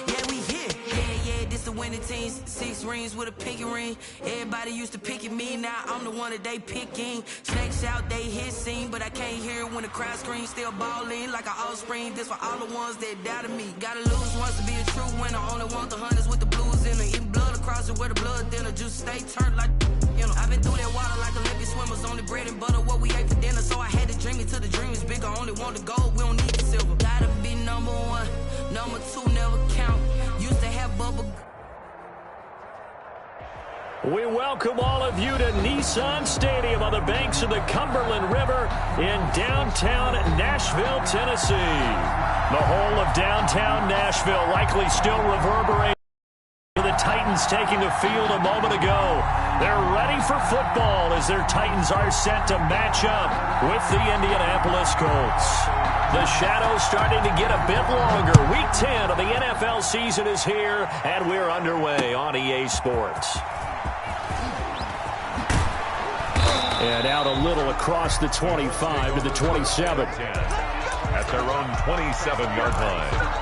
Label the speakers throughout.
Speaker 1: Yeah, we here. Yeah, this the winning teams. 6 rings with a pinky ring. Everybody used to pick at me, now I'm the one that they picking. Snakes out, they hit scene, but I can't hear it when the crowd screams. Still balling like an offspring. This for all the ones that doubted me. Gotta lose once to be a true winner. Only want the hunters with the blues in it. Eating blood across it where the blood thinner. Just stay turned like, you know. I've been through that water like Olympic swimmers. Only bread and butter, what we ate for dinner. So I had to dream it till the dream is bigger. Only want the gold, we don't need the silver. Gotta be number 1, number 2 never count. Used to have bubble.
Speaker 2: We welcome all of you to Nissan Stadium on the banks of the Cumberland River in downtown Nashville, Tennessee. The whole of downtown Nashville likely still reverberating. The Titans taking the field a moment ago. They're ready for football as their Titans are set to match up with the Indianapolis Colts. The shadow's starting to get a bit longer. Week 10 of the NFL season is here, and we're underway on EA Sports. And out a little across the 25 to the 27.
Speaker 3: At their own 27-yard line.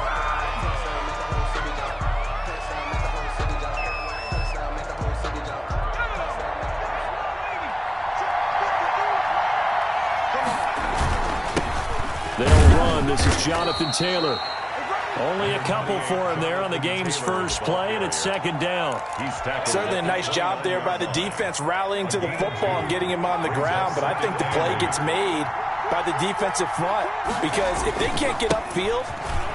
Speaker 2: They'll run. This is Jonathan Taylor. Only a couple for him there on the game's first play, and it's second down.
Speaker 4: Certainly a nice job there by the defense rallying to the football and getting him on the ground, but I think the play gets made by the defensive front because if they can't get upfield,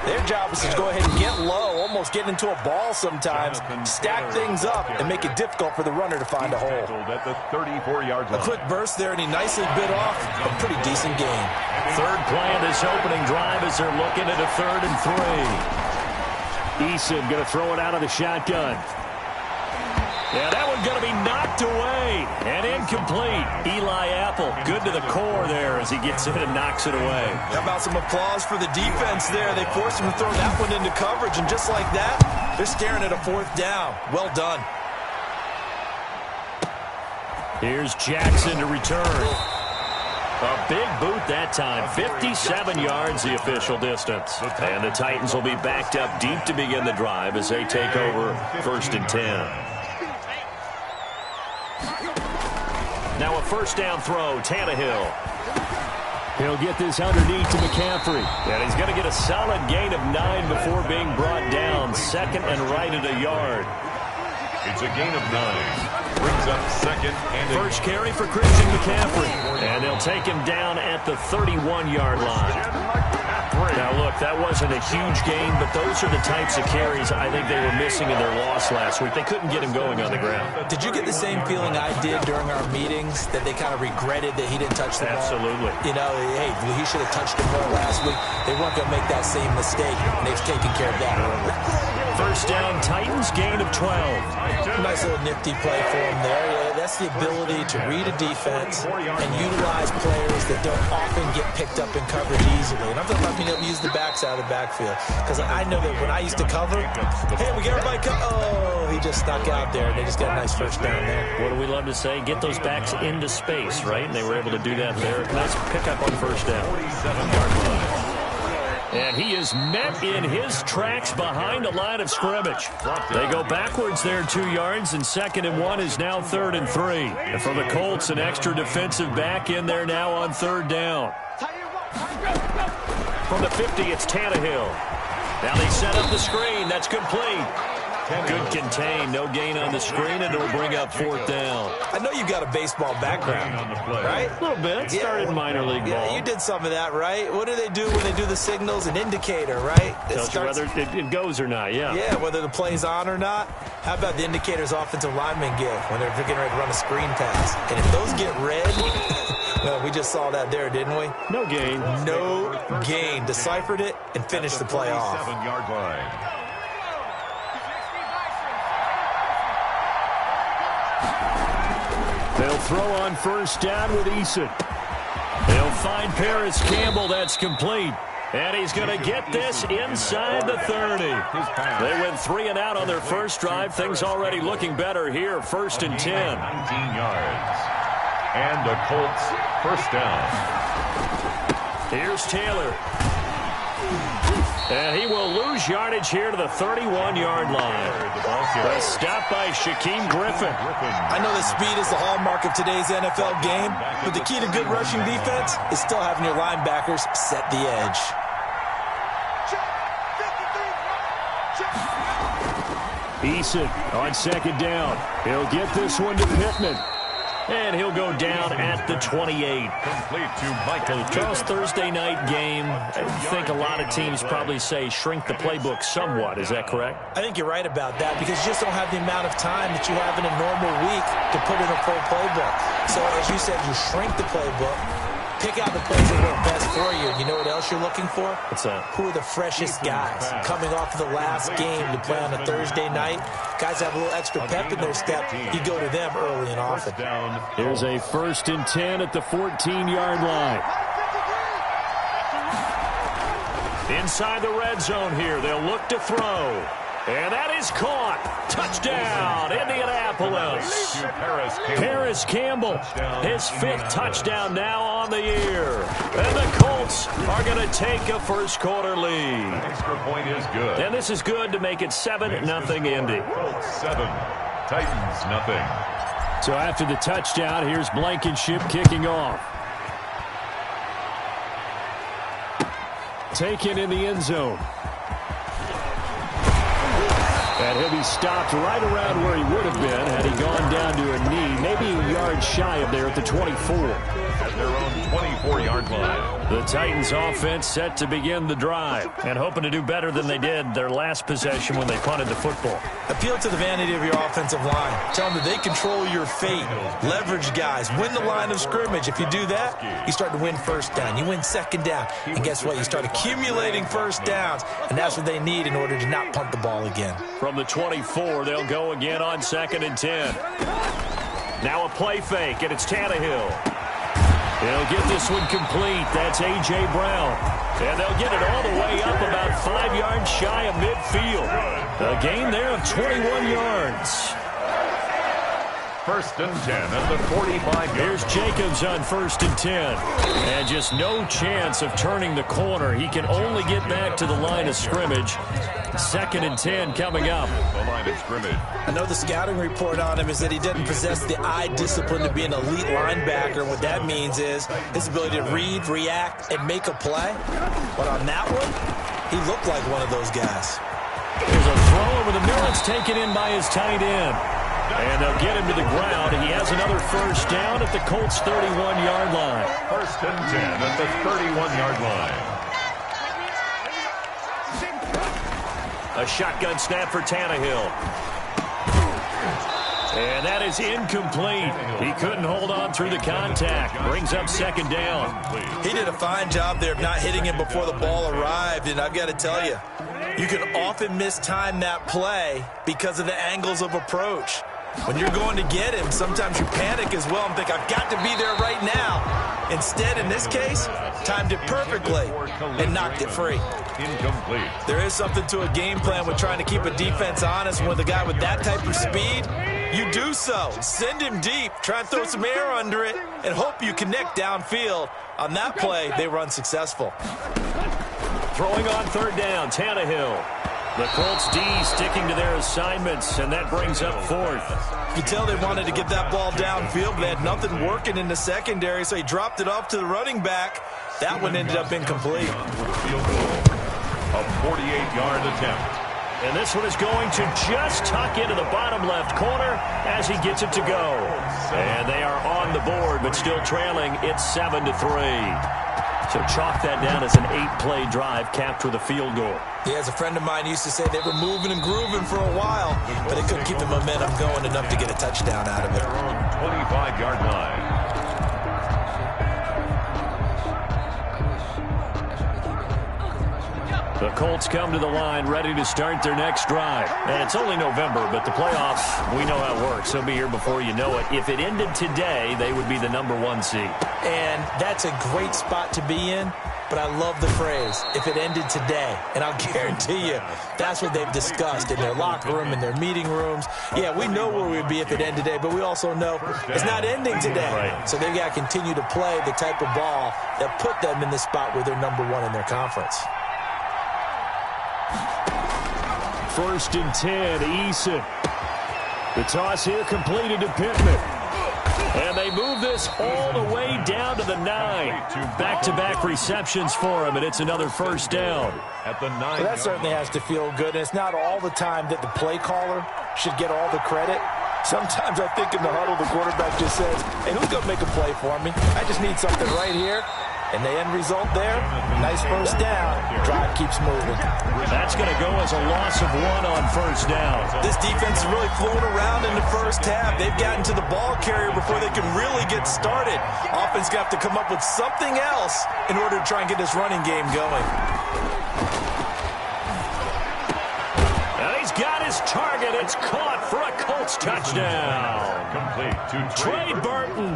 Speaker 4: their job is to go ahead and get low, almost get into a ball sometimes, stack things up, and make it difficult for the runner to find a hole.
Speaker 3: At the 34-yard line.
Speaker 4: A quick burst there, and he nicely bit off a pretty decent game.
Speaker 2: Third play of this opening drive as they're looking at a 3rd and 3. Eason going to throw it out of the shotgun. Yeah, that one's going to be knocked away and incomplete. Eli Apple, good to the core there as he gets in and knocks it away.
Speaker 4: How about some applause for the defense there? They forced him to throw that one into coverage, and just like that, they're staring at a 4th down. Well done.
Speaker 2: Here's Jackson to return. A big boot that time. 57 yards the official distance. And the Titans will be backed up deep to begin the drive as they take over 1st and 10. Now a 1st down throw, Tannehill. He'll get this underneath to McCaffrey. And he's going to get a solid gain of 9 before being brought down. 2nd and right at a yard.
Speaker 3: It's a gain of 9. Brings up 2nd and
Speaker 2: 1st carry for Christian McCaffrey. And they'll take him down at the 31-yard line. Now, look, that wasn't a huge gain, but those are the types of carries I think they were missing in their loss last week. They couldn't get him going on the ground.
Speaker 4: Did you get the same feeling I did during our meetings, that they kind of regretted that he didn't touch the ball?
Speaker 2: Absolutely.
Speaker 4: You know, hey, he should have touched the ball last week. They weren't going to make that same mistake, and they've taken care of that.
Speaker 2: 1st down, Titans, gain of 12.
Speaker 4: Nice little nifty play for him there. Yeah, that's the ability to read a defense and utilize players that don't often get picked up in coverage easily. And I'm talking about being able to use the backs out of the backfield. Because I know that when I used to cover, hey, we get everybody oh, he just snuck out there, and they just got a nice 1st down there.
Speaker 2: What do we love to say? Get those backs into space, right? And they were able to do that there. Nice pickup on 1st down.
Speaker 3: 47-yard line.
Speaker 2: And he is met in his tracks behind the line of scrimmage. They go backwards there 2 yards, and 2nd and 1 is now 3rd and 3. And for the Colts, an extra defensive back in there now on 3rd down. From the 50, it's Tannehill. Now they set up the screen. That's complete. Good contain. No gain on the screen, and it'll bring up 4th down.
Speaker 4: I know you've got a baseball background, right?
Speaker 2: A little bit. Started minor league ball.
Speaker 4: Yeah, you did some of that, right? What do they do when they do the signals? An indicator, right?
Speaker 2: Tells you whether it goes or not, yeah.
Speaker 4: Yeah, whether the play's on or not. How about the indicators offensive linemen give when they're getting ready to run a screen pass? And if those get red, well, we just saw that there, didn't we?
Speaker 2: No gain.
Speaker 4: No gain. Deciphered it and finished the play off.
Speaker 3: 7-yard line.
Speaker 2: They'll throw on 1st down with Eason. They'll find Paris Campbell. That's complete. And he's going to get this inside the 30. They went 3 and out on their first drive. Things already looking better here. 1st and 10.
Speaker 3: 19 yards. And the Colts 1st down.
Speaker 2: Here's Taylor. And he will lose yardage here to the 31-yard line. A stop by Shaquem Griffin.
Speaker 4: I know that speed is the hallmark of today's NFL game, but the key to good rushing defense is still having your linebackers set the edge.
Speaker 2: Eason on second down. He'll get this one to Pittman. And he'll go down at the 28.
Speaker 3: Complete to Michael
Speaker 2: Charles, Thursday night game. I think a lot of teams probably say shrink the playbook somewhat. Is that correct?
Speaker 4: I think you're right about that because you just don't have the amount of time that you have in a normal week to put in a full playbook. So as you said, you shrink the playbook, pick out the plays that work best for you. And you know what else you're looking for?
Speaker 2: What's that?
Speaker 4: Who are the freshest guys coming off of the last game to play on a Thursday night? Guys have a little extra pep in their step. You go to them early and often.
Speaker 2: Here's a 1st and 10 at the 14-yard line. Inside the red zone here. They'll look to throw. And that is caught. Touchdown, Indianapolis. Paris Campbell, his 5th touchdown now on the year. And the Colts are going to take a first-quarter lead.
Speaker 3: Extra point is good.
Speaker 2: And this is good to make it 7-0 Indy.
Speaker 3: Colts 7, Titans nothing.
Speaker 2: So after the touchdown, here's Blankenship kicking off. Taken in the end zone. And he'll be stopped right around where he would have been had he gone down to a knee, maybe a yard shy of there at the 24.
Speaker 3: At their own 24-yard line.
Speaker 2: The Titans offense set to begin the drive and hoping to do better than they did their last possession when they punted the football.
Speaker 4: Appeal to the vanity of your offensive line. Tell them that they control your fate. Leverage guys. Win the line of scrimmage. If you do that, you start to win first down. You win second down. And guess what? You start accumulating first downs. And that's what they need in order to not punt the ball again.
Speaker 2: From the 24, they'll go again on 2nd and 10. Now a play fake, and it's Tannehill. He'll get this one complete. That's A.J. Brown. And they'll get it all the way up about 5 yards shy of midfield. A gain there of 21 yards.
Speaker 3: 1st and 10 at the 45-yard.
Speaker 2: Here's Jacobs on 1st and 10. And just no chance of turning the corner. He can only get back to the line of scrimmage. 2nd and 10 coming up.
Speaker 3: The line of scrimmage.
Speaker 4: I know the scouting report on him is that he doesn't possess the eye discipline to be an elite linebacker. What that means is his ability to read, react, and make a play. But on that one, he looked like one of those guys.
Speaker 2: There's a throw over the middle. It's taken in by his tight end. And they'll get him to the ground. He has another first down at the Colts' 31-yard line.
Speaker 3: 1st and 10 at the 31-yard line.
Speaker 2: A shotgun snap for Tannehill. And that is incomplete. He couldn't hold on through the contact. Brings up 2nd down.
Speaker 4: He did a fine job there of not hitting him before the ball arrived. And I've got to tell you, you can often mistime that play because of the angles of approach. When you're going to get him, sometimes you panic as well and think, I've got to be there right now. Instead, in this case, timed it perfectly and knocked it free.
Speaker 3: Incomplete.
Speaker 4: There is something to a game plan with trying to keep a defense honest. With a guy with that type of speed, you do so. Send him deep. Try and throw some air under it and hope you connect downfield. On that play, they were unsuccessful.
Speaker 2: Throwing on 3rd down, Tannehill. The Colts D sticking to their assignments, and that brings up 4th.
Speaker 4: You can tell they wanted to get that ball downfield, but they had nothing working in the secondary, so he dropped it off to the running back. That one ended up incomplete.
Speaker 3: Field goal. A 48-yard attempt.
Speaker 2: And this one is going to just tuck into the bottom left corner as he gets it to go. And they are on the board, but still trailing. It's 7-3. So chalk that down as an 8-play drive capped with a field goal.
Speaker 4: Yeah, as a friend of mine used to say, they were moving and grooving for a while, but they couldn't keep the momentum going enough to get a touchdown out of it.
Speaker 3: 25-yard line.
Speaker 2: The Colts come to the line ready to start their next drive. And it's only November, but the playoffs, we know how it works. They'll be here before you know it. If it ended today, they would be the #1 seed.
Speaker 4: And that's a great spot to be in, but I love the phrase, if it ended today. And I'll guarantee you, that's what they've discussed in their locker room, in their meeting rooms. Yeah, we know where we'd be if it ended today, but we also know it's not ending today.
Speaker 2: Right.
Speaker 4: So they've got to continue to play the type of ball that put them in the spot where they're #1 in their conference.
Speaker 2: First and 10, Eason. The toss here completed to Pittman. And they move this all the way down to the 9. Back-to-back receptions for him, and it's another first down.
Speaker 3: At the 9.
Speaker 4: Well, that certainly has to feel good, and it's not all the time that the play caller should get all the credit. Sometimes I think in the huddle, the quarterback just says, hey, who's going to make a play for me? I just need something right here. And the end result there, nice first down. Drive keeps moving.
Speaker 2: That's going to go as a loss of 1 on first down.
Speaker 5: This defense is really flown around in the first half. They've gotten to the ball carrier before they can really get started. Offense going to have to come up with something else in order to try and get this running game going.
Speaker 2: And he's got his target. It's caught for a Colts touchdown.
Speaker 3: Complete to
Speaker 2: Trey Burton,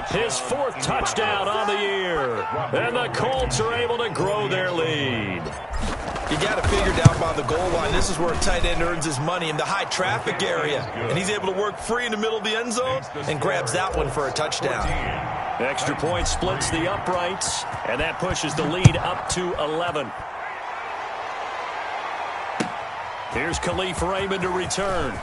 Speaker 2: his 4th touchdown on the year. And the Colts are able to grow their lead.
Speaker 5: You got to figure down by the goal line. This is where a tight end earns his money in the high traffic area. And he's able to work free in the middle of the end zone and grabs that one for a touchdown.
Speaker 2: Extra point splits the uprights, and that pushes the lead up to 11. Here's Khalif Raymond to return.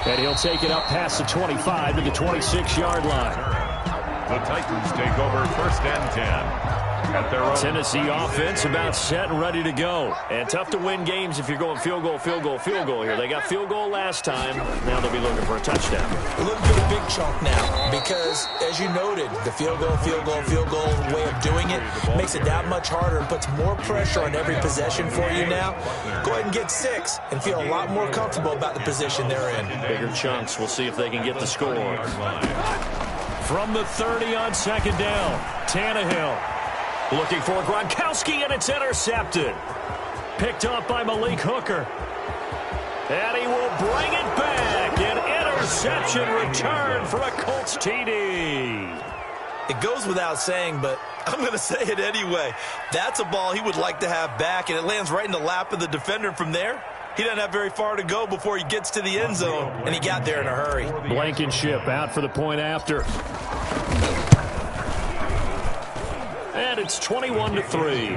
Speaker 2: And he'll take it up past the 25 to the 26-yard line.
Speaker 3: The Titans take over first and 10. At their own.
Speaker 2: Tennessee offense about set and ready to go. And tough to win games if you're going field goal, field goal, field goal here. They got field goal last time. Now they'll be looking for a touchdown.
Speaker 4: We're looking for the big chunk now because, as you noted, the field goal way of doing it makes it that much harder and puts more pressure on every possession for you now. Go ahead and get 6 and feel a lot more comfortable about the position they're in.
Speaker 2: Bigger chunks. We'll see if they can get the score. From the 30 on second down, Tannehill. Looking for Gronkowski, and it's intercepted. Picked up by Malik Hooker. And he will bring it back. An interception return for a Colts TD.
Speaker 5: It goes without saying, but I'm going to say it anyway. That's a ball he would like to have back, and it lands right in the lap of the defender. From there, he doesn't have very far to go before he gets to the end zone, and he got there in a hurry.
Speaker 2: Blankenship out for the point after. And it's 21-3.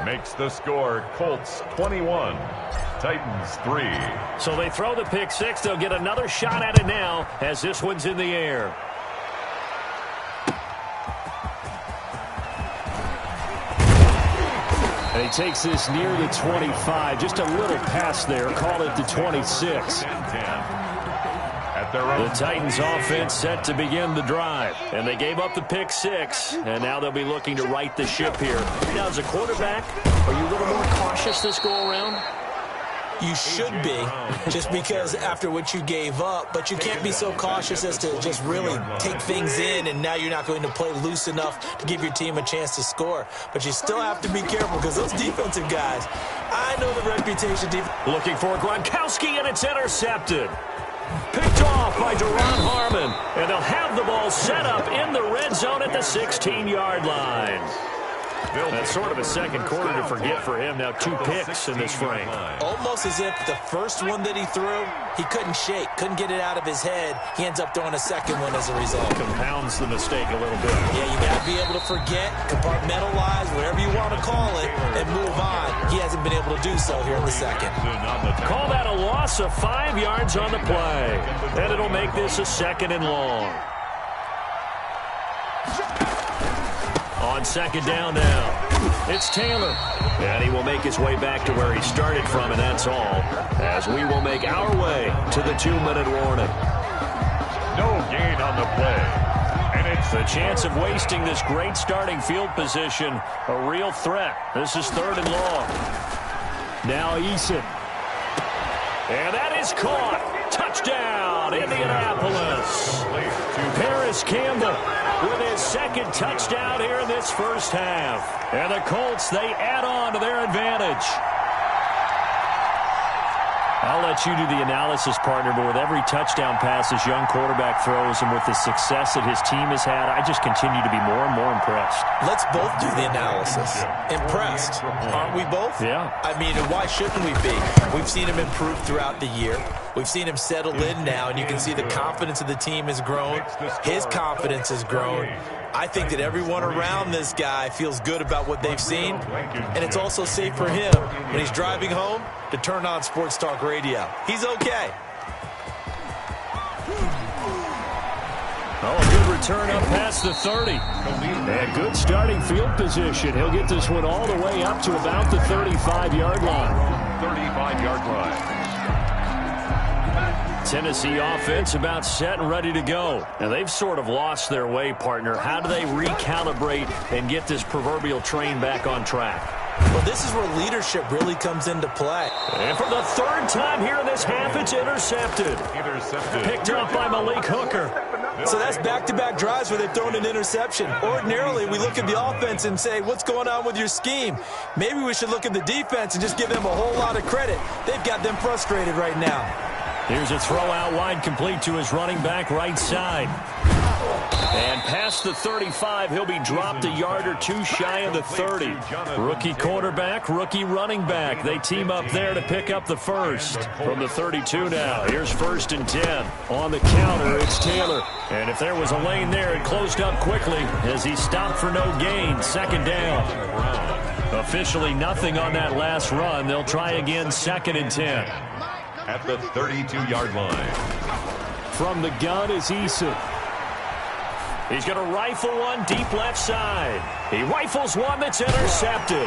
Speaker 3: Makes the score Colts 21, Titans 3.
Speaker 2: So they throw the pick 6. They'll get another shot at it now as this one's in the air. And he takes this near the 25. Just a little pass there. Call it the 26. The Titans offense set to begin the drive. And they gave up the pick 6. And now they'll be looking to right the ship here. Now, as a quarterback, are you a little more cautious this go around?
Speaker 4: You should be, just because after what you gave up, but you can't be so cautious as to just really take things in, and now you're not going to play loose enough to give your team a chance to score. But you still have to be careful because those defensive guys, I know the reputation.
Speaker 2: Looking for Gronkowski, and it's intercepted. Picked off by Deron Harmon, and they'll have the ball set up in the red zone at the 16-yard line. That's sort of a second quarter to forget for him. Now 2 picks in this frame.
Speaker 4: Almost as if the first one that he threw, he couldn't shake, couldn't get it out of his head. He ends up throwing a second one as a result.
Speaker 2: Compounds the mistake a little bit.
Speaker 4: Yeah, you got to be able to forget, compartmentalize, whatever you want to call it, and move on. He hasn't been able to do so here in the second.
Speaker 2: Call that a loss of 5 yards on the play. And it'll make this a 2nd and long. On second down now, it's Taylor. And he will make his way back to where he started from, and that's all. As we will make our way to the 2-minute warning.
Speaker 3: No gain on the play. And it's
Speaker 2: the chance of wasting this great starting field position, a real threat. This is 3rd and long. Now Eason. And that is caught. Touchdown, Indianapolis. Paris Campbell with his 2nd touchdown here in this first half. And the Colts, they add on to their advantage. I'll let you do the analysis, partner, but with every touchdown pass this young quarterback throws and with the success that his team has had, I just continue to be more and more impressed.
Speaker 4: Let's both do the analysis. Impressed, aren't we both?
Speaker 2: Yeah.
Speaker 4: I mean, why shouldn't we be? We've seen him improve throughout the year. We've seen him settle in now, and you can see the confidence of the team has grown. His confidence has grown. I think that everyone around this guy feels good about what they've seen, and it's also safe for him when he's driving home to turn on Sports Talk Radio. He's okay.
Speaker 2: Oh, a good return up past the 30. And good starting field position. He'll get this one all the way up to about the 35-yard line.
Speaker 3: 35-yard line.
Speaker 2: Tennessee offense about set and ready to go. Now, they've sort of lost their way, partner. How do they recalibrate and get this proverbial train back on track?
Speaker 4: Well, this is where leadership really comes into play.
Speaker 2: And for the third time here in this half, it's intercepted. Picked up by Malik Hooker.
Speaker 4: So that's back-to-back drives where they've thrown an interception. Ordinarily, we look at the offense and say, what's going on with your scheme? Maybe we should look at the defense and just give them a whole lot of credit. They've got them frustrated right now.
Speaker 2: Here's a throw out wide, complete to his running back right side. And past the 35, he'll be dropped a yard or two shy of the 30. Rookie quarterback, rookie running back. They team up there to pick up the first. From the 32 now, here's 1st and 10. On the counter, it's Taylor. And if there was a lane there, it closed up quickly as he stopped for no gain. 2nd down. Officially nothing on that last run. They'll try again 2nd and 10.
Speaker 3: At the 32-yard line.
Speaker 2: From the gun is Eason. He's going to rifle one deep left side. He rifles one that's intercepted.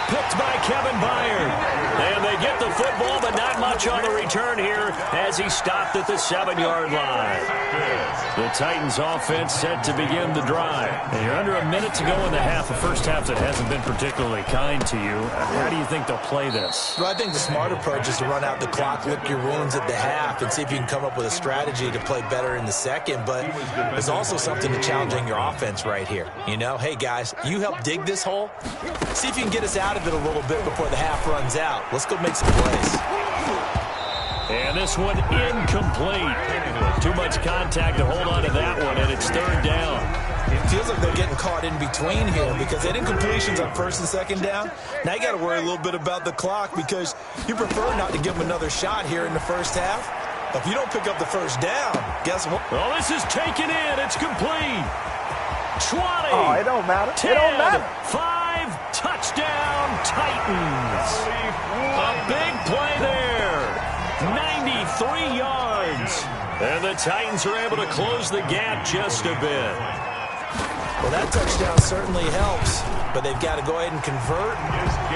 Speaker 2: Picked by Kevin Byard. And they get the football, but not much on the return here as he stopped at the 7-yard line. The Titans offense set to begin the drive. And you're under a minute to go in the half, a first half that hasn't been particularly kind to you. How do you think they'll play this?
Speaker 4: Well, I think the smart approach is to run out the clock, lick your wounds at the half, and see if you can come up with a strategy to play better in the second. But there's also something to challenging your offense right here. You know, hey, guys, you help dig this hole. See if you can get us out of it a little bit before the half runs out. Let's go make some plays.
Speaker 2: And this one incomplete. Too much contact to hold on to that one, and it's 3rd down.
Speaker 4: It feels like they're getting caught in between here because they had incompletions on 1st and 2nd down. Now you got to worry a little bit about the clock because you prefer not to give them another shot here in the first half. If you don't pick up the 1st down, guess what?
Speaker 2: Well, this is taken in. It's complete. 20.
Speaker 6: Oh, it don't matter.
Speaker 2: 10,
Speaker 6: it don't matter.
Speaker 2: 5, touchdown, Titans. A big play there. 93 yards. And the Titans are able to close the gap just a bit.
Speaker 4: Well, that touchdown certainly helps, but they've got to go ahead and convert,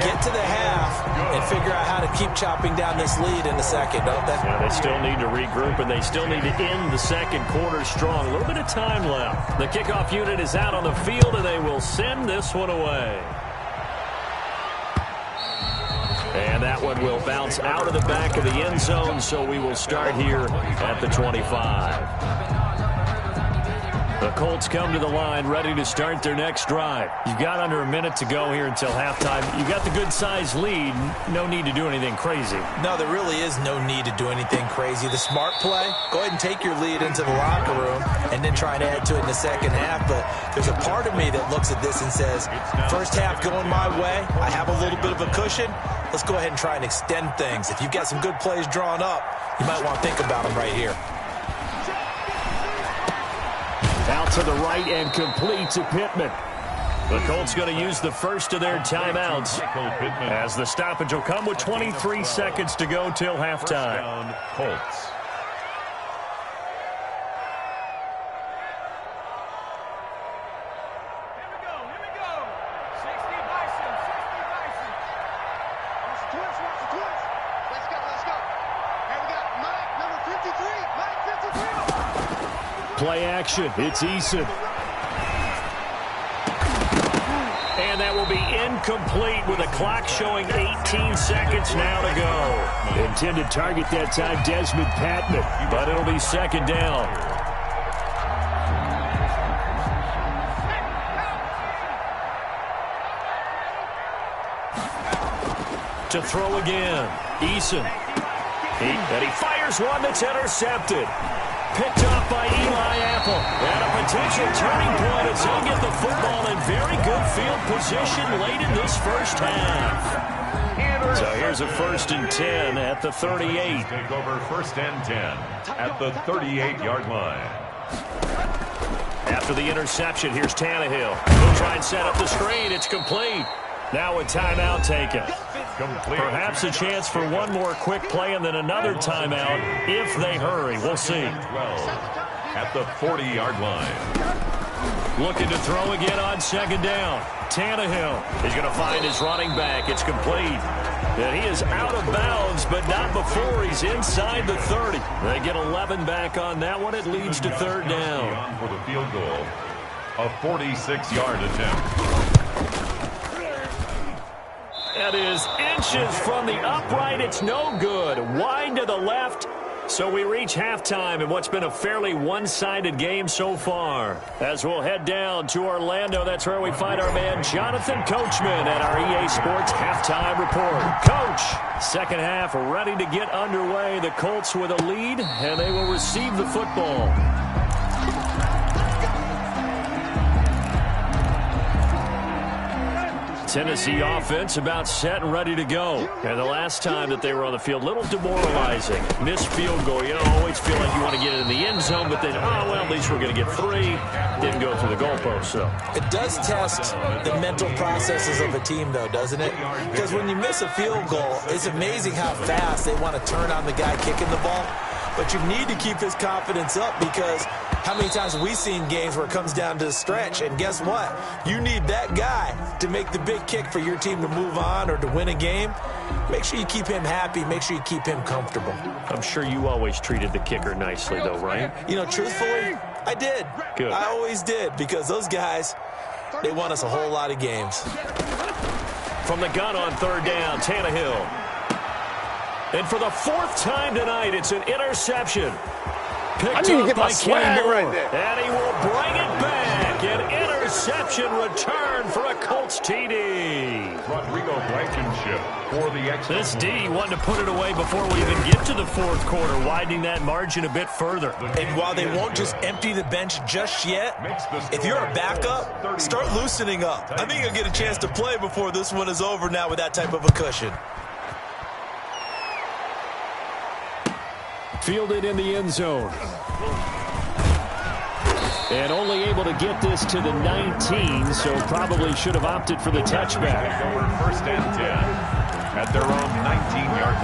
Speaker 4: get to the half, and figure out how to keep chopping down this lead in the second, don't they?
Speaker 2: Yeah, they still need to regroup, and they still need to end the second quarter strong. A little bit of time left. The kickoff unit is out on the field, and they will send this one away. And that one will bounce out of the back of the end zone, so we will start here at the 25. The Colts come to the line ready to start their next drive. You've got under a minute to go here until halftime. You've got the good-sized lead. No need to do anything crazy.
Speaker 4: No, there really is no need to do anything crazy. The smart play, go ahead and take your lead into the locker room and then try and add to it in the second half. But there's a part of me that looks at this and says, first half going my way, I have a little bit of a cushion. Let's go ahead and try and extend things. If you've got some good plays drawn up, you might want to think about them right here.
Speaker 2: Out to the right and complete to Pittman. The Colts going to use the first of their timeouts as the stoppage will come with 23 seconds to go till halftime.
Speaker 3: Colts.
Speaker 2: Play action. It's Eason. And that will be incomplete with a clock showing 18 seconds now to go. Intended target that time, Desmond Patman, but it'll be 2nd down. To throw again. Eason. And he fires one that's intercepted. Picked off by Eli Apple. And a potential turning point as he'll get the football in very good field position late in this first half. So here's has a 1st and 10 at the 38.
Speaker 3: Take over 1st and 10 at the 38-yard line.
Speaker 2: After the interception, here's Tannehill. He'll try and set up the screen. It's complete. Now a timeout taken.
Speaker 3: Complete.
Speaker 2: Perhaps a chance for one more quick play and then another timeout if they hurry. We'll see.
Speaker 3: 12 at the 40-yard line.
Speaker 2: Looking to throw again on 2nd down. Tannehill is going to find his running back. It's complete. And he is out of bounds, but not before he's inside the 30. They get 11 back on that one. It leads to 3rd down.
Speaker 3: For the field goal, a 46-yard attempt.
Speaker 2: That is inches from the upright. It's no good. Wide to the left. So we reach halftime in what's been a fairly one-sided game so far. As we'll head down to Orlando, that's where we find our man Jonathan Coachman at our EA Sports Halftime Report. Coach, 2nd half ready to get underway. The Colts with a lead, and they will receive the football. Tennessee offense about set and ready to go. And the last time that they were on the field, little demoralizing. Missed field goal. You always feel like you want to get it in the end zone, but then, oh, well, at least we're going to get 3. Didn't go through the goalpost, so.
Speaker 4: It does test the mental processes of a team, though, doesn't it? Because when you miss a field goal, it's amazing how fast they want to turn on the guy kicking the ball. But you need to keep his confidence up because how many times have we seen games where it comes down to the stretch, and guess what? You need that guy to make the big kick for your team to move on or to win a game. Make sure you keep him happy. Make sure you keep him comfortable.
Speaker 2: I'm sure you always treated the kicker nicely, though, right?
Speaker 4: You know, truthfully, I did.
Speaker 2: Good.
Speaker 4: I always did because those guys, they won us a whole lot of games.
Speaker 2: From the gun on 3rd down, Tannehill. And for the 4th time tonight, it's an interception. Picked up by Ken Moore.
Speaker 6: Right there.
Speaker 2: And he will bring it back. An interception return for a Colts TD.
Speaker 3: Rodrigo Blankenship for the extra.
Speaker 2: This D wanted to put it away before we even get to the 4th quarter, widening that margin a bit further.
Speaker 4: And while they won't just empty the bench just yet, if you're a backup, start loosening up. I think you'll get a chance to play before this one is over now with that type of a cushion.
Speaker 2: Fielded in the end zone. And only able to get this to the 19, so probably should have opted for the touchback.
Speaker 3: Over 1st and 10 at their own 19-yard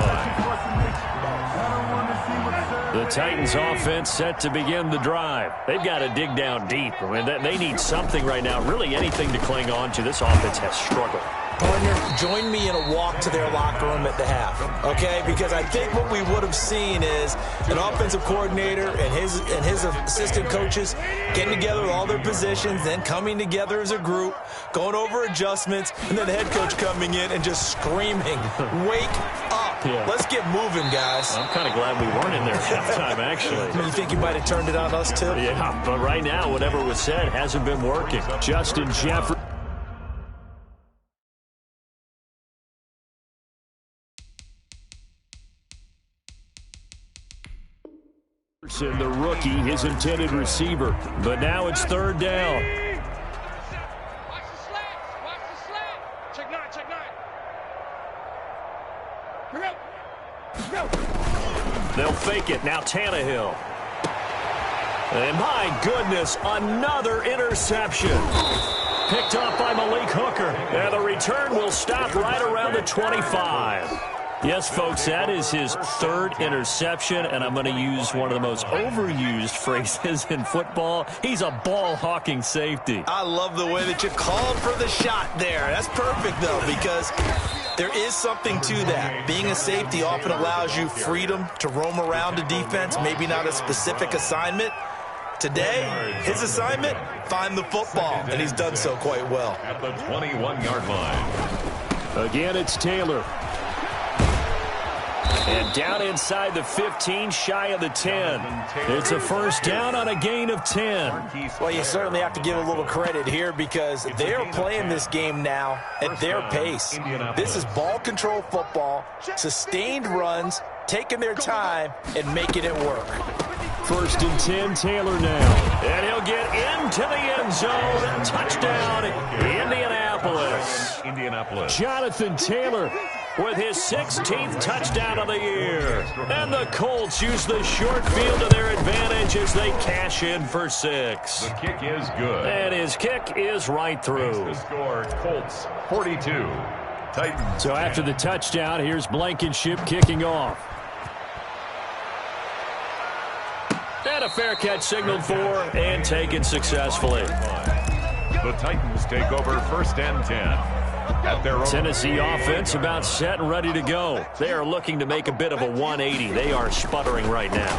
Speaker 3: line.
Speaker 2: The Titans offense set to begin the drive. They've got to dig down deep. I mean, they need something right now, really anything to cling on to. This offense has struggled.
Speaker 4: Partner, join me in a walk to their locker room at the half, okay? Because I think what we would have seen is an offensive coordinator and his assistant coaches getting together with all their positions, then coming together as a group, going over adjustments, and then the head coach coming in and just screaming, "Wake up!
Speaker 2: Yeah.
Speaker 4: Let's get moving, guys."
Speaker 2: I'm kind of glad we weren't in there at halftime, actually.
Speaker 4: You think you might have turned it on us, too?
Speaker 2: Yeah, but right now, whatever was said hasn't been working. Justin Jefferson. The rookie, his intended receiver. But now it's 3rd down.
Speaker 6: Watch the slap. Watch the slap. Check 9. Check 9. Bring up.
Speaker 2: They'll fake it. Now Tannehill. And my goodness, another interception. Picked up by Malik Hooker. And the return will stop right around the 25. Yes, folks, that is his 3rd interception, and I'm going to use one of the most overused phrases in football. He's a ball-hawking safety.
Speaker 5: I love the way that you called for the shot there. That's perfect, though, because there is something to that. Being a safety often allows you freedom to roam around a defense, maybe not a specific assignment. Today, his assignment, find the football, and he's done so quite well.
Speaker 3: At the 21-yard line.
Speaker 2: Again, it's Taylor. And down inside the 15, shy of the 10. It's a 1st down on a gain of 10.
Speaker 4: Well, you certainly have to give a little credit here because they're playing this game now at their pace. This is ball control football, sustained runs, taking their time, and making it work.
Speaker 2: 1st and 10, Taylor now. And he'll get into the end zone. Touchdown, Indianapolis. Indianapolis. Jonathan Taylor with his 16th touchdown of the year. And the Colts use the short field to their advantage as they cash in for 6.
Speaker 3: The kick is good.
Speaker 2: And his kick is right through.
Speaker 3: The score, Colts 42, Titans.
Speaker 2: So after the touchdown, here's Blankenship kicking off. And a fair catch signaled for and taken successfully.
Speaker 3: The Titans take over 1st and 10. At their own
Speaker 2: Tennessee offense about set and ready to go. They are looking to make a bit of a 180. They are sputtering right now.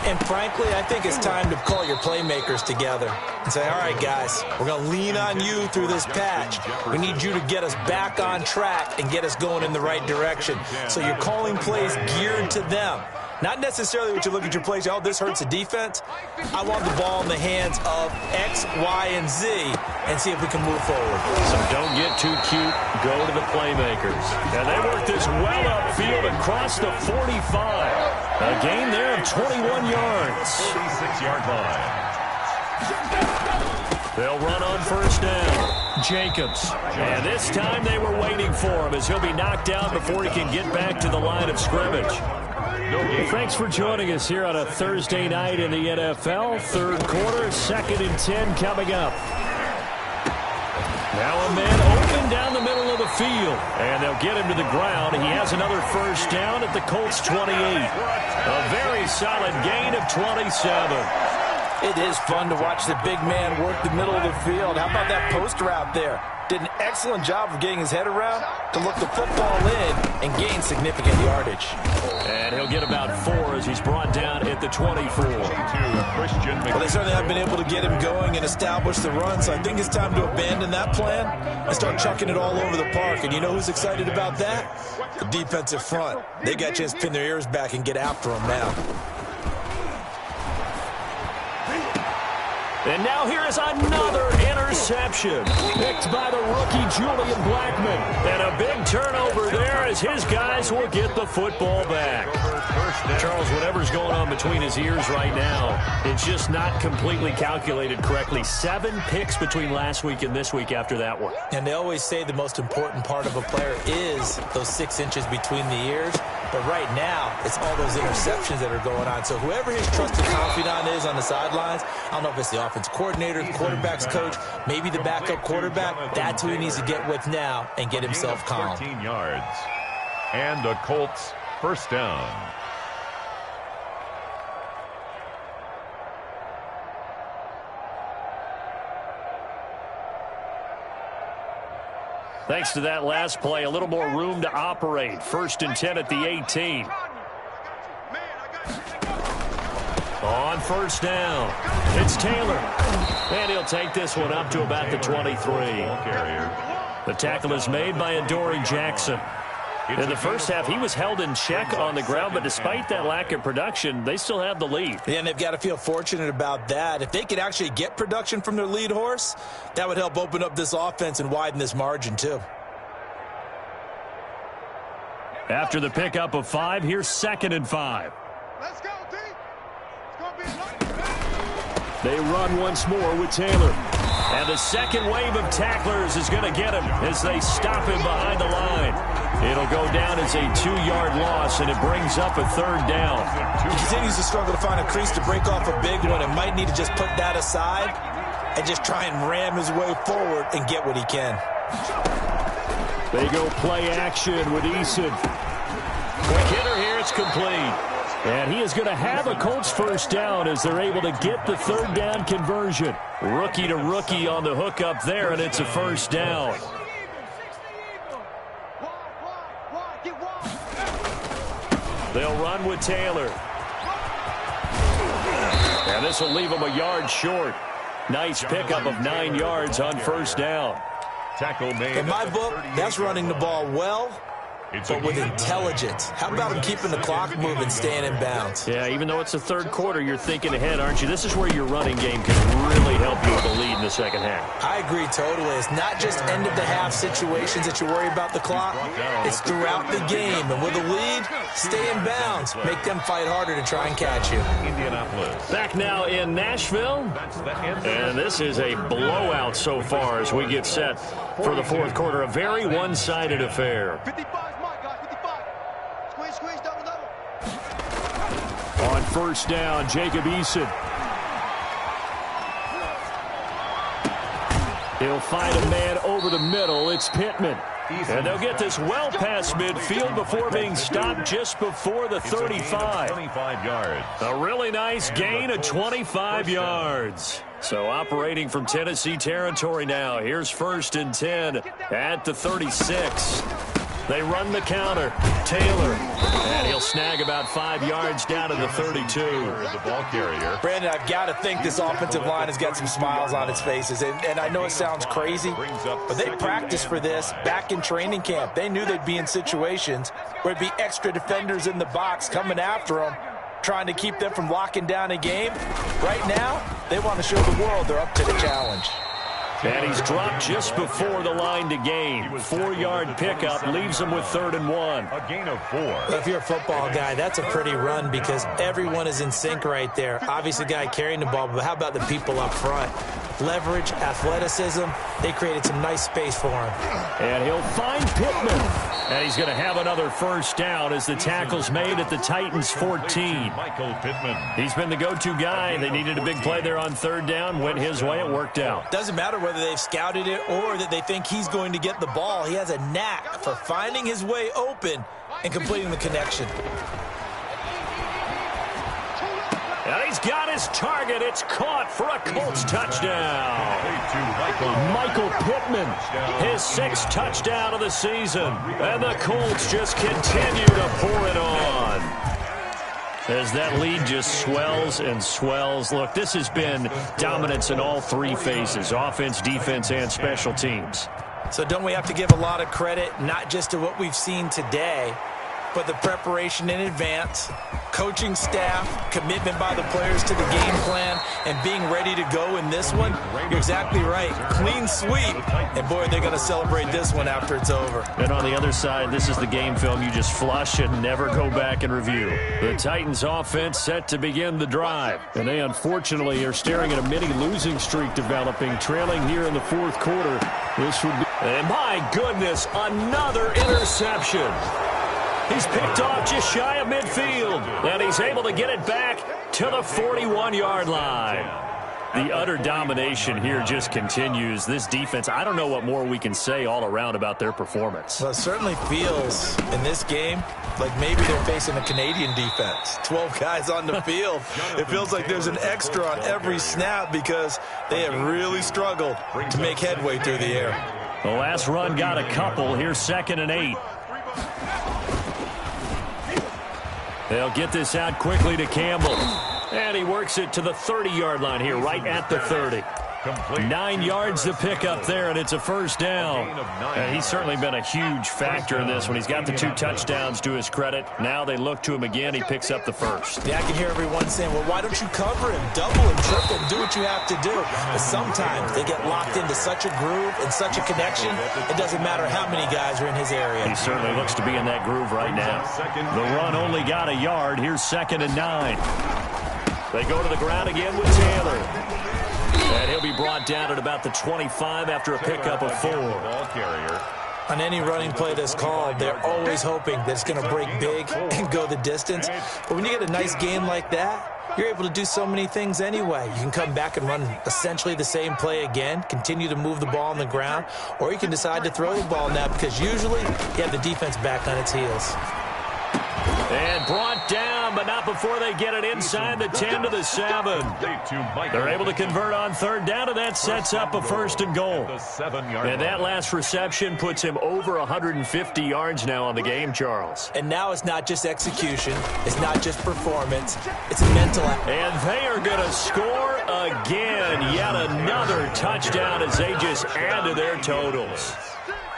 Speaker 4: And frankly, I think it's time to call your playmakers together and say, all right, guys, we're going to lean on you through this patch. We need you to get us back on track and get us going in the right direction. So you're calling plays geared to them. Not necessarily what you look at your plays, oh, this hurts the defense. I want the ball in the hands of X, Y, and Z and see if we can move forward.
Speaker 2: So don't get too cute. Go to the playmakers. And they work this well upfield across the 45. A gain there of 21 yards.
Speaker 3: 46-yard line.
Speaker 2: They'll run on 1st down. Jacobs. And this time they were waiting for him as he'll be knocked down before he can get back to the line of scrimmage. Thanks for joining us here on a Thursday night in the NFL. 3rd quarter, 2nd and 10 coming up. Now a man open down the middle of the field. And they'll get him to the ground. He has another 1st down at the Colts 28. A very solid gain of 27.
Speaker 4: It is fun to watch the big man work the middle of the field. How about that post route there? Did an excellent job of getting his head around to look the football in and gain significant yardage.
Speaker 2: And he'll get about 4 as he's brought down at the 24.
Speaker 4: Well, they certainly have been able to get him going and establish the run, so I think it's time to abandon that plan and start chucking it all over the park. And you know who's excited about that? The defensive front. They got a chance to pin their ears back and get after him now.
Speaker 2: And now here is another interception. Picked by the rookie Julian Blackmon. And a big turnover there as his guys will get the football back. Charles, whatever's going on between his ears right now, it's just not completely calculated correctly. 7 picks between last week and this week after that one.
Speaker 4: And they always say the most important part of a player is those 6 inches between the ears. But right now, it's all those interceptions that are going on. So whoever his trusted confidant is on the sidelines, I don't know if it's the offense coordinator, the quarterback's coach, maybe the backup quarterback, that's who he needs to get with now and get himself calm.
Speaker 3: 14 yards. And the Colts 1st down.
Speaker 2: Thanks to that last play, a little more room to operate. 1st and 10 at the 18. On 1st down, it's Taylor. And he'll take this one up to about the 23. The tackle is made by Adoree Jackson. In the first half, he was held in check on the ground, but despite that lack of production, they still have the lead.
Speaker 4: Yeah, and they've got to feel fortunate about that. If they could actually get production from their lead horse, that would help open up this offense and widen this margin, too.
Speaker 2: After the pickup of 5, here's 2nd and 5.
Speaker 6: Let's go, D. It's going to be a
Speaker 2: They run once more with Taylor. And the second wave of tacklers is going to get him as they stop him behind the line. It'll go down as a 2-yard loss, and it brings up a 3rd down.
Speaker 4: He continues to struggle to find a crease to break off a big one, and might need to just put that aside and just try and ram his way forward and get what he can.
Speaker 2: They go play action with Eason. Quick hitter here, it's complete. And he is going to have a Colts 1st down as they're able to get the 3rd down conversion. Rookie to rookie on the hook up there, and it's a 1st down. They'll run with Taylor. And this will leave him a yard short. Nice pickup of 9 yards on 1st down.
Speaker 3: Tackle made.
Speaker 4: In my book, that's running the ball well but with intelligence. How about him keeping the clock moving, staying in bounds?
Speaker 2: Yeah, even though it's the third quarter, you're thinking ahead, aren't you? This is where your running game can really help you with a lead in the second half.
Speaker 4: I agree totally. It's not just end-of-the-half situations that you worry about the clock. It's throughout the game. And with a lead, stay in bounds. Make them fight harder to try and catch you.
Speaker 3: Indianapolis.
Speaker 2: Back now in Nashville. And this is a blowout so far as we get set for the fourth quarter. A very one-sided affair.
Speaker 6: 55's my guy, 55. Squeeze, double.
Speaker 2: On first down, Jacob Eason. He'll find a man over the middle. It's Pittman. And they'll get this well past midfield before being stopped just before the 35.
Speaker 3: 25 yards.
Speaker 2: A really nice gain of 25 yards. So operating from Tennessee territory now. Here's 1st and 10 at the 36. They run the counter. Taylor. And he'll snag about 5 yards down to the 32.
Speaker 3: The ball carrier.
Speaker 4: Brandon, I've got to think this offensive line has got some smiles on its faces. And I know it sounds crazy, but they practiced for this back in training camp. They knew they'd be in situations where it'd be extra defenders in the box coming after them, trying to keep them from locking down a game. Right now, they want to show the world they're up to the challenge.
Speaker 2: And he's dropped just before the line to gain. 4-yard pickup leaves him with 3rd and 1.
Speaker 3: A gain of 4.
Speaker 4: Well, if you're a football guy, that's a pretty run because everyone is in sync right there. Obviously, the guy carrying the ball, but how about the people up front? Leverage, athleticism, they created some nice space for him.
Speaker 2: And he'll find Pittman. And he's going to have another first down as the tackle's made at the Titans' 14.
Speaker 3: Michael Pittman.
Speaker 2: He's been the go-to guy. They needed a big play there on 3rd down. Went his way. It worked out.
Speaker 4: Doesn't matter whether they've scouted it or that they think he's going to get the ball. He has a knack for finding his way open and completing the connection.
Speaker 2: And he's got his target. It's caught for a Colts touchdown. Michael Pittman, his 6th touchdown of the season. And the Colts just continue to pour it on. As that lead just swells and swells. Look, this has been dominance in all 3 phases, offense, defense, and special teams.
Speaker 4: So don't we have to give a lot of credit, not just to what we've seen today, but the preparation in advance, coaching staff, commitment by the players to the game plan, and being ready to go in this one? You're exactly right. Clean sweep. And, boy, they're going to celebrate this one after it's over.
Speaker 2: And on the other side, this is the game film you just flush and never go back and review. The Titans offense set to begin the drive. And they, unfortunately, are staring at a mini losing streak developing, trailing here in the 4th quarter. This would be... And, my goodness, another interception. He's picked off just shy of midfield, and he's able to get it back to the 41-yard line. The utter domination here just continues. This defense, I don't know what more we can say all around about their performance.
Speaker 4: Well, it certainly feels in this game like maybe they're facing a Canadian defense. 12 guys on the field. It feels like there's an extra on every snap because they have really struggled to make headway through the air.
Speaker 2: The last run got a couple. Here's 2nd and 8. They'll get this out quickly to Campbell. And he works it to the 30-yard line here, right at the 30. 9 yards to pick up there, and it's a first down. And he's certainly been a huge factor in this one. He's got the 2 touchdowns to his credit. Now they look to him again. He picks up the first.
Speaker 4: Yeah, I can hear everyone saying, well, why don't you cover him? Double and triple and do what you have to do. But sometimes they get locked into such a groove and such a connection, it doesn't matter how many guys are in his area.
Speaker 2: He certainly looks to be in that groove right now. The run only got a yard. Here's 2nd and 9. They go to the ground again with Taylor. And he'll be brought down at about the 25 after a pickup of 4.
Speaker 4: On any running play that's called, they're always hoping that it's going to break big and go the distance. But when you get a nice game like that, you're able to do so many things anyway. You can come back and run essentially the same play again, continue to move the ball on the ground, or you can decide to throw the ball now because usually you have the defense back on its heels.
Speaker 2: And brought down, but not before they get it inside the 10 to the 7. They're able to convert on 3rd down, and that sets up a 1st and goal. And that last reception puts him over 150 yards now on the game, Charles.
Speaker 4: And now it's not just execution. It's not just performance. It's a mental...
Speaker 2: And they are going to score again. Yet another touchdown as they just add to their totals.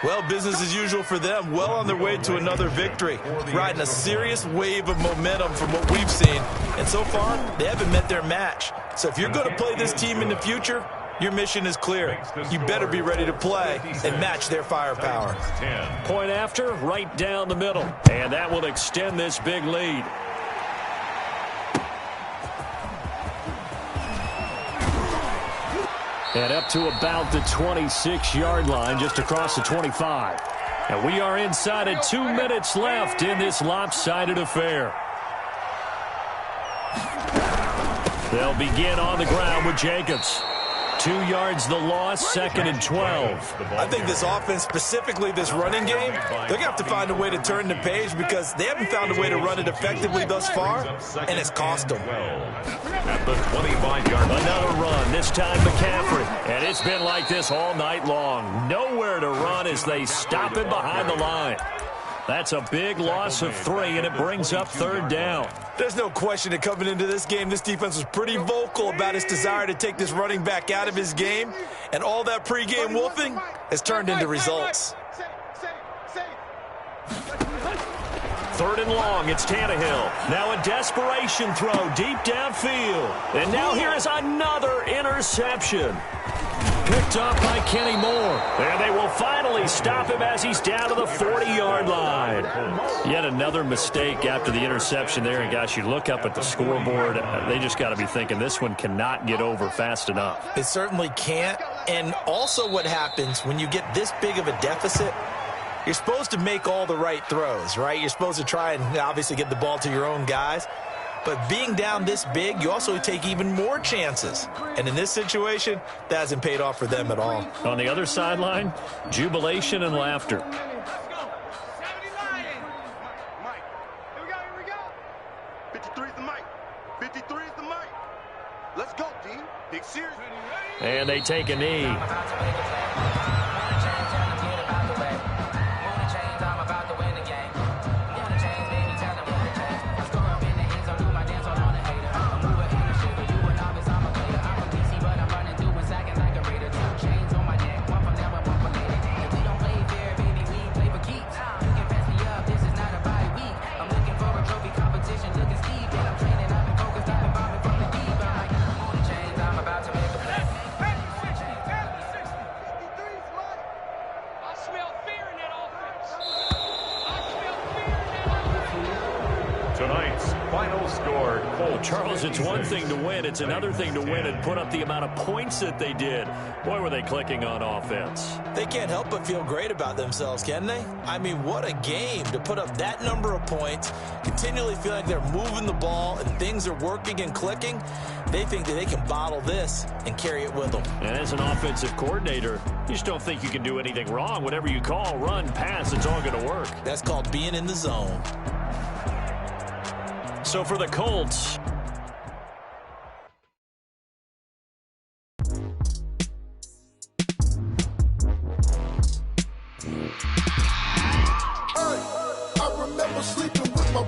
Speaker 5: Well, business as usual for them. Well on their way to another victory. Riding a serious wave of momentum from what we've seen. And so far, they haven't met their match. So if you're going to play this team in the future, your mission is clear. You better be ready to play and match their firepower.
Speaker 2: Point after, right down the middle. And that will extend this big lead. And up to about the 26-yard line, just across the 25. And we are inside of 2 minutes left in this lopsided affair. They'll begin on the ground with Jacobs. 2 yards the loss, 2nd and 12.
Speaker 5: I think this offense, specifically this running game, they're going to have to find a way to turn the page because they haven't found a way to run it effectively thus far, and it's cost them.
Speaker 3: At the 25-yard line.
Speaker 2: Another run, this time McCaffrey. And it's been like this all night long. Nowhere to run as they stop him behind the line. That's a big loss of 3, and it brings up 3rd down.
Speaker 5: There's no question that coming into this game, this defense was pretty vocal about its desire to take this running back out of his game, and all that pregame wolfing has turned into results.
Speaker 2: 3rd and long, it's Tannehill. Now a desperation throw deep downfield. And now here is another interception. Picked up by Kenny Moore. And they will finally stop him as he's down to the 40-yard line. Yet another mistake after the interception there. And, gosh, you look up at the scoreboard, they just got to be thinking this one cannot get over fast enough.
Speaker 5: It certainly can't. And also what happens when you get this big of a deficit, you're supposed to make all the right throws, right? You're supposed to try and obviously get the ball to your own guys. But being down this big, you also take even more chances. And in this situation, that hasn't paid off for them at all.
Speaker 2: On the other sideline, jubilation and laughter.
Speaker 6: Let's go. 79. Mike. Here we go. 53 is the mic. 53 is the mic. Let's go, D. Big series.
Speaker 2: And they take a knee.
Speaker 3: Tonight's final score, Colts.
Speaker 2: Charles, it's one thing to win. It's another thing to win and put up the amount of points that they did. Boy, were they clicking on offense.
Speaker 5: They can't help but feel great about themselves, can they? I mean, what a game to put up that number of points, continually feel like they're moving the ball and things are working and clicking. They think that they can bottle this and carry it with them.
Speaker 2: And as an offensive coordinator, you just don't think you can do anything wrong. Whatever you call, run, pass, it's all going to work.
Speaker 5: That's called being in the zone.
Speaker 2: So for the Colts,
Speaker 7: I remember sleeping with my